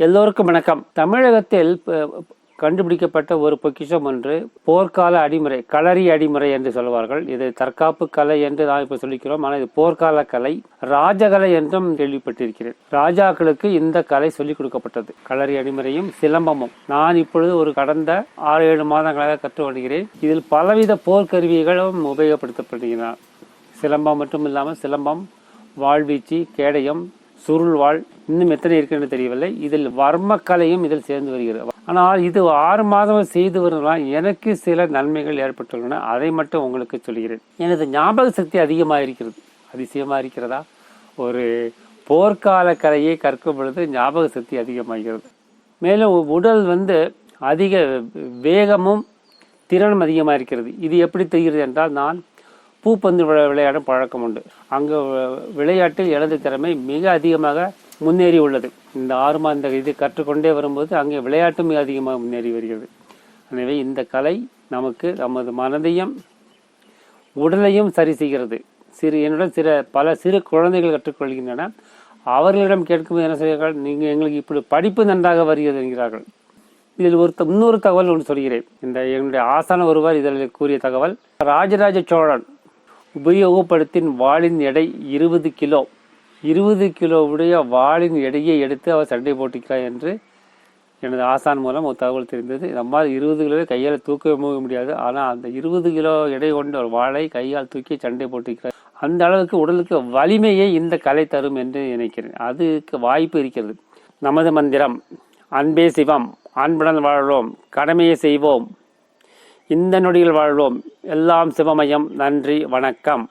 எல்லோருக்கும் வணக்கம். தமிழகத்தில் கண்டுபிடிக்கப்பட்ட ஒரு பொக்கிஷம் ஒன்று போர்க்கால அடிமுறை, களரி அடிமுறை என்று சொல்வார்கள். இது தற்காப்பு கலை என்று நான் இப்ப சொல்லிக்கிறோம். ஆனால் இது போர்க்கால கலை, ராஜகலை என்றும் கேள்விப்பட்டிருக்கிறேன். ராஜாக்களுக்கு இந்த கலை சொல்லிக் கொடுக்கப்பட்டது, களரி அடிமுறையும் சிலம்பமும். நான் இப்பொழுது ஒரு கடந்த 6-7 மாதங்களாக கற்று வருகிறேன். இதில் பலவித போர்க்கருவிகளும் உபயோகப்படுத்தப்படுகின்றன. சிலம்பம் மட்டும் இல்லாமல் சிலம்பம், வாழ்வீச்சு, கேடயம், சுருள்வாள், இன்னும் எத்தனை இருக்குன்னு தெரியவில்லை. இதில் வர்மக்கலையும் இதில் சேர்ந்து வருகிறது. ஆனால் இது 6 மாதம் செய்து வருவதால் எனக்கு சில நன்மைகள் ஏற்பட்டுள்ளன. அதை மட்டும் உங்களுக்கு சொல்கிறேன். எனது ஞாபக சக்தி அதிகமாக இருக்கிறது. அதிசயமாக இருக்கிறதா? ஒரு போர்க்கால கலையை கற்கும் பொழுது ஞாபக சக்தி அதிகமாகிறது. மேலும் உடல் அதிக வேகமும் திறனும் அதிகமாக இருக்கிறது. இது எப்படி தெரிகிறது என்றால், நான் பூப்பந்து விளையாடும் பழக்கம் உண்டு. அங்கு விளையாட்டில் எனது திறமை மிக அதிகமாக முன்னேறி உள்ளது. இந்த 6 மாத இது கற்றுக்கொண்டே வரும்போது அங்கே விளையாட்டும் மிக அதிகமாக முன்னேறி வருகிறது. எனவே இந்த கலை நமக்கு நமது மனதையும் உடலையும் சரி செய்கிறது. என்னுடன் பல சிறு குழந்தைகள் கற்றுக்கொள்கின்றன. அவர்களிடம் கேட்கும்போது என்ன செய்கிறார்கள், நீங்கள் எங்களுக்கு இப்படி படிப்பு நன்றாக வருகிறது என்கிறார்கள். இதில் இன்னொரு தகவல் ஒன்று சொல்கிறேன். என்னுடைய ஆசான ஒருவர் இதில் கூறிய தகவல், ராஜராஜ சோழன் உபயோகப்படுத்தின் வாளின் எடை 20 கிலோ. 20 கிலோவுடைய வாளின் எடையை எடுத்து அவர் சண்டை போட்டுக்கிறார் என்று எனது ஆசான் மூலம் ஒரு தகவல் தெரிந்தது. நம்மால் 20 கிலோவை கையால் தூக்க முடியாது. ஆனால் அந்த 20 கிலோ எடை கொண்ட ஒரு வாளை கையால் தூக்கி சண்டை போட்டுக்கிறார். அந்த அளவுக்கு உடலுக்கு வலிமையை இந்த கலை தரும் என்று நினைக்கிறேன். அதுக்கு வாய்ப்பு இருக்கிறது. நமது மந்திரம் அன்பே சிவம், அன்புடன் வாழ்வோம், கடமையை செய்வோம், இந்த நொடியில் வாழ்வோம், எல்லாம் சிவமயம். நன்றி, வணக்கம்.